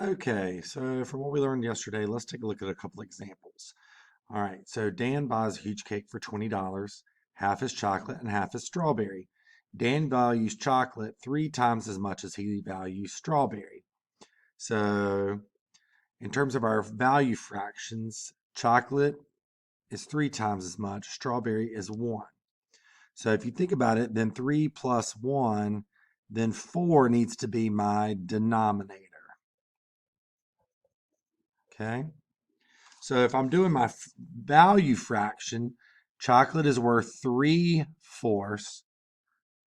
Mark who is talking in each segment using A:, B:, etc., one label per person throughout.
A: Okay, so from what we learned yesterday, let's take a look at a couple examples. All right, so Dan buys a huge cake for $20. Half is chocolate and half is strawberry. Dan values chocolate 3 times as much as he values strawberry. So, in terms of our value fractions, chocolate is 3 times as much, strawberry is 1. So, if you think about it, then 3 plus 1, then 4 needs to be my denominator. Okay. So if I'm doing my value fraction, chocolate is worth 3/4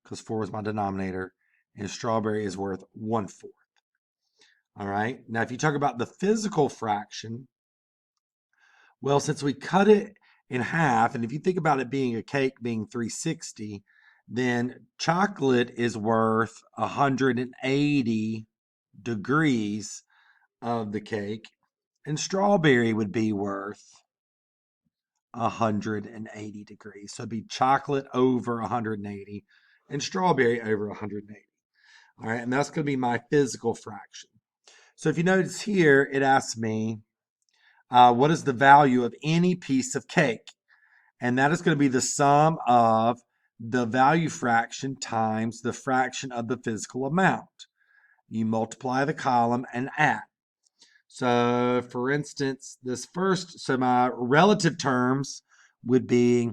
A: because 4 is my denominator, and strawberry is worth 1/4. All right. Now, if you talk about the physical fraction, well, since we cut it in half, and if you think about it being a cake being 360, then chocolate is worth 180 degrees of the cake, and strawberry would be worth 180 degrees. So it'd be chocolate over 180 and strawberry over 180. All right, and that's going to be my physical fraction. So if you notice here, it asks me, what is the value of any piece of cake? And that is going to be the sum of the value fraction times the fraction of the physical amount. You multiply the column and add. So for instance, so my relative terms would be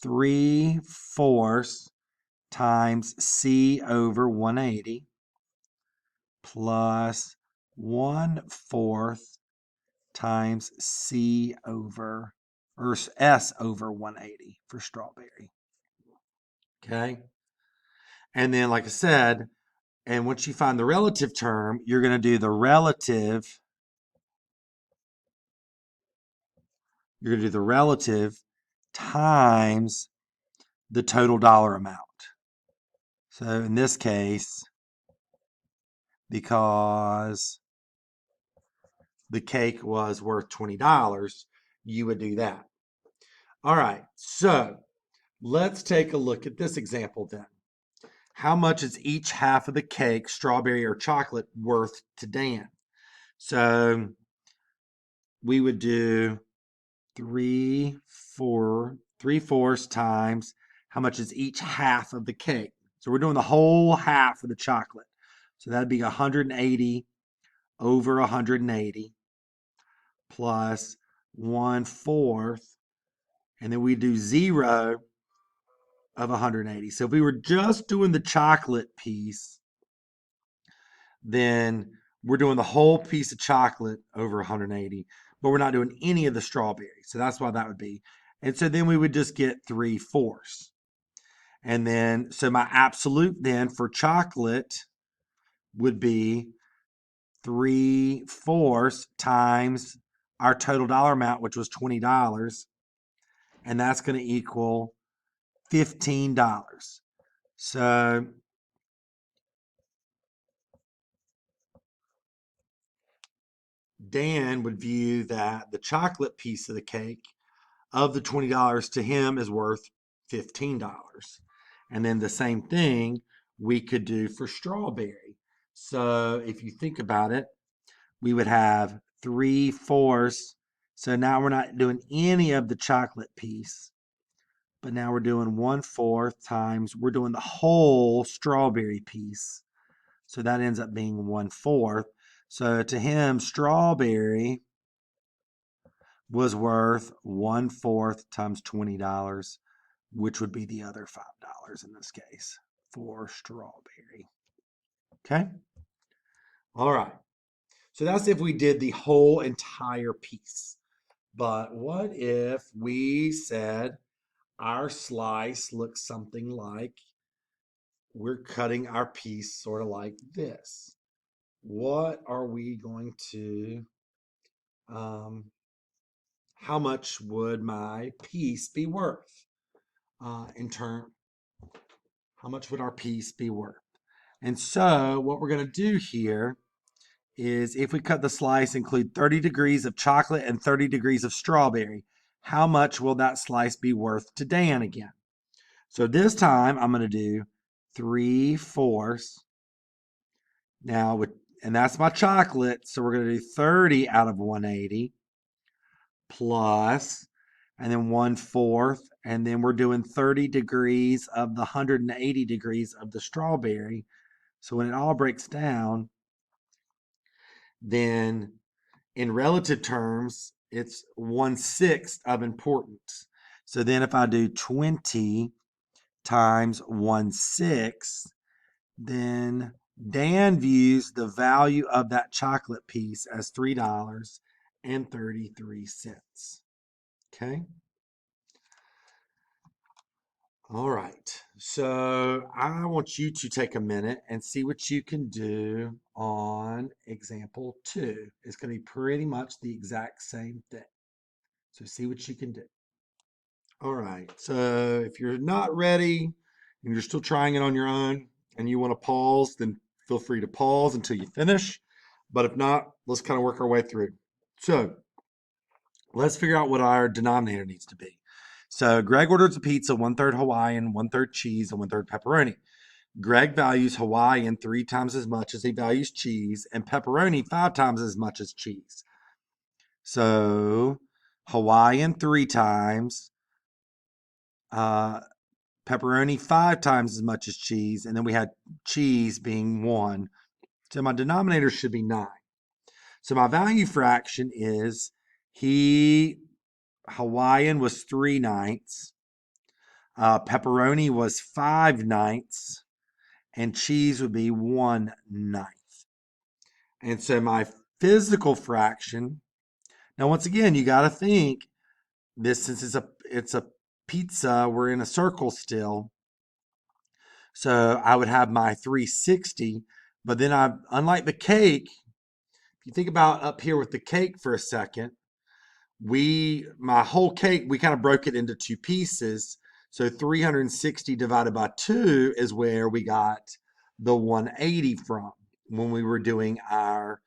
A: 3/4 times C over 180 plus 1/4 times C over, or S over 180 for strawberry. Okay. And then, like I said, and once you find the relative term, you're going to do the relative times the total dollar amount. So in this case, because the cake was worth $20, you would do that. All right, so let's take a look at this example then. How much is each half of the cake, strawberry or chocolate, worth to Dan? So we would do 3/4 times how much is each half of the cake. So we're doing the whole half of the chocolate. So that'd be 180 over 180 plus 1/4, and then we do 0 of 180. So if we were just doing the chocolate piece, then we're doing the whole piece of chocolate over 180, but we're not doing any of the strawberry. So that's why that would be. And so then we would just get 3/4. And then, so my absolute then for chocolate would be 3/4 times our total dollar amount, which was $20. And that's going to equal $15. So Dan would view that the chocolate piece of the cake of the $20 to him is worth $15. And then the same thing we could do for strawberry. So if you think about it, we would have 3/4. So now we're not doing any of the chocolate piece, but now we're doing 1/4 times, we're doing the whole strawberry piece. So that ends up being 1/4. So to him, strawberry was worth 1/4 times $20, which would be the other $5 in this case for strawberry. Okay. All right. So that's if we did the whole entire piece. But what if we said our slice looks something like we're cutting our piece sort of like this? What are we going to, um, how much would my piece be worth? In turn, how much would our piece be worth? And so what we're going to do here is if we cut the slice, include 30 degrees of chocolate and 30 degrees of strawberry, how much will that slice be worth to Dan again? So this time I'm going to do 3/4. Now, and that's my chocolate. So we're going to do 30 out of 180 plus, and then 1/4. And then we're doing 30 degrees of the 180 degrees of the strawberry. So when it all breaks down, then in relative terms, it's 1/6 of importance. So then if I do 20 times 1/6, then Dan views the value of that chocolate piece as $3.33. Okay. All right. So I want you to take a minute and see what you can do on example 2. It's going to be pretty much the exact same thing. So see what you can do. All right. So if you're not ready and you're still trying it on your own and you want to pause, then feel free to pause until you finish. But if not, let's kind of work our way through. So let's figure out what our denominator needs to be. So Greg orders a pizza, 1/3 Hawaiian, 1/3 cheese, and 1/3 pepperoni. Greg values Hawaiian 3 times as much as he values cheese, and pepperoni 5 times as much as cheese. So Hawaiian 3 times, pepperoni 5 times as much as cheese, and then we had cheese being 1. So my denominator should be 9. So my value fraction is Hawaiian was 3/9, pepperoni was 5/9, and cheese would be 1/9. And so my physical fraction, now once again, you got to think this, since it's a pizza, we're in a circle still. So I would have my 360, but then unlike the cake, if you think about up here with the cake for a second, my whole cake, we kind of broke it into 2 pieces. So 360 divided by 2 is where we got the 180 from when we were doing our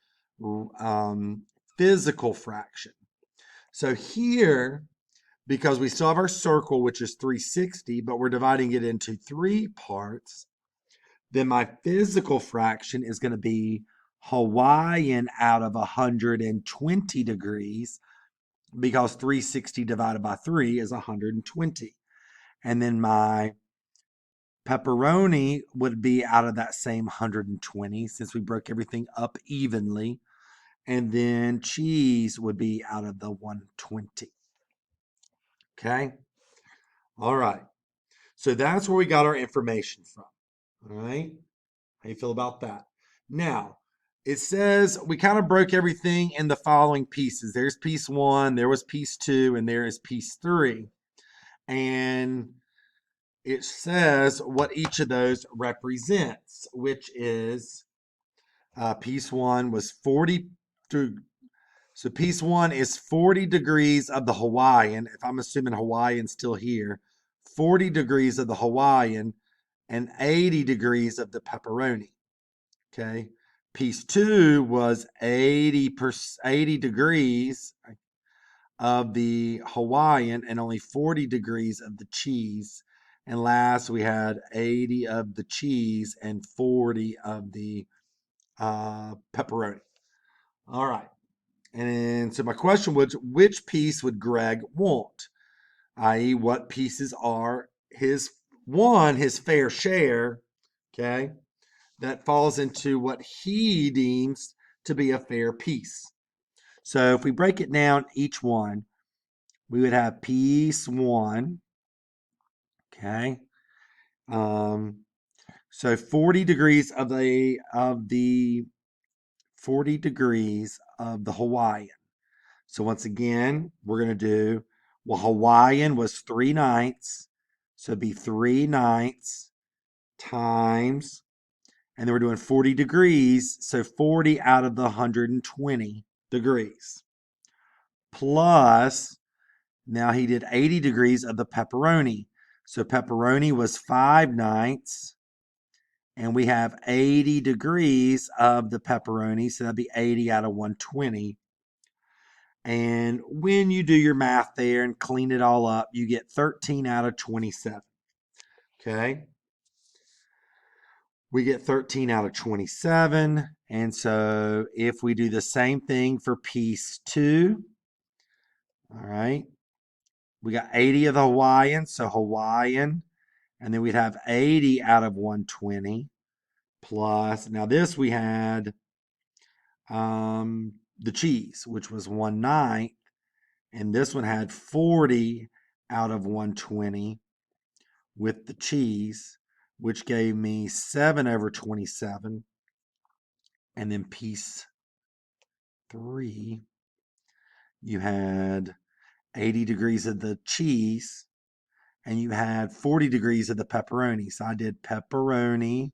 A: physical fraction. So here, because we still have our circle, which is 360, but we're dividing it into 3 parts, then my physical fraction is going to be Hawaiian out of 120 degrees, because 360 divided by 3 is 120. And then my pepperoni would be out of that same 120, since we broke everything up evenly. And then cheese would be out of the 120. Okay. All right. So that's where we got our information from. All right. How you feel about that? Now, it says we kind of broke everything in the following pieces. There's piece 1, there was piece 2, and there is piece 3. And it says what each of those represents, which is piece 1 was 40. So piece 1 is 40 degrees of the Hawaiian. If I'm assuming Hawaiian's still here, 40 degrees of the Hawaiian and 80 degrees of the pepperoni. Okay. Piece 2 was 80 degrees of the Hawaiian and only 40 degrees of the cheese. And last, we had 80 of the cheese and 40 of the pepperoni. All right. And so my question was, which piece would Greg want? I.e., what pieces are his fair share, okay, that falls into what he deems to be a fair piece. So if we break it down, each one, we would have piece 1, okay. So 40 degrees of the 40 degrees of the Hawaiian. So once again, we're going to do, well, Hawaiian was 3/9, so it'd be 3/9 times, and then we're doing 40 degrees, so 40 out of the 120 degrees. Plus, now he did 80 degrees of the pepperoni. So pepperoni was 5/9, and we have 80 degrees of the pepperoni, so that'd be 80 out of 120. And when you do your math there and clean it all up, you get 13 out of 27. Okay. we get 13 out of 27. And so if we do the same thing for piece 2, all right, we got 80 of the Hawaiian, so Hawaiian, and then we'd have 80 out of 120 plus, now this we had the cheese, which was 1/9, and this one had 40 out of 120 with the cheese, which gave me 7 over 27. And then piece 3, you had 80 degrees of the cheese and you had 40 degrees of the pepperoni. So I did pepperoni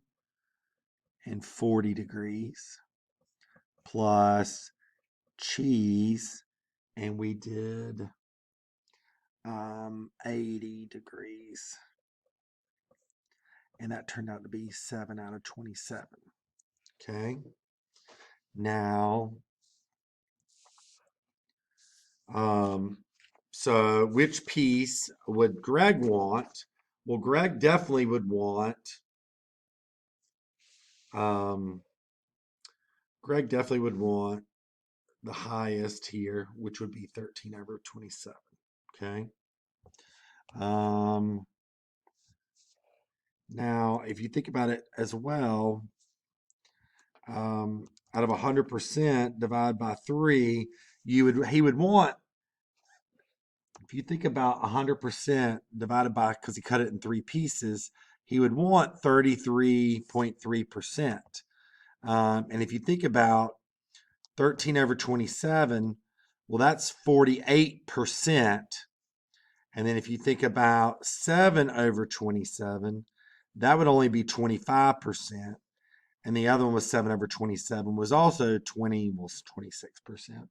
A: and 40 degrees plus cheese, and we did 80 degrees. And that turned out to be 7 out of 27. Okay. Now, so which piece would Greg want? Well, Greg definitely would want, Greg definitely would want the highest here, which would be 13 over 27. Okay. Now, if you think about it as well, out of 100% divided by 3, he would want, if you think about 100% divided by, because he cut it in 3 pieces, he would want 33.3%. And if you think about 13 over 27, well, that's 48%. And then if you think about 7 over 27, that would only be 25%. And the other one was 7 over 27, was also 26%.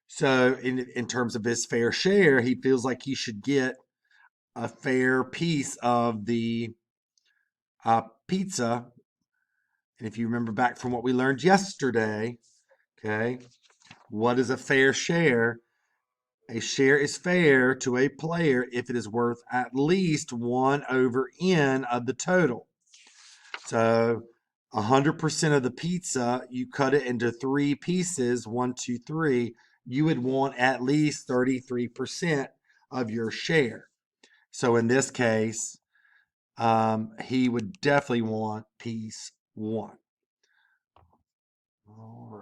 A: So in terms of his fair share, he feels like he should get a fair piece of the pizza. And if you remember back from what we learned yesterday, okay, what is a fair share? A share is fair to a player if it is worth at least 1 over n of the total. So 100% of the pizza, you cut it into 3 pieces, 1, 2, 3, you would want at least 33% of your share. So in this case, he would definitely want piece 1. All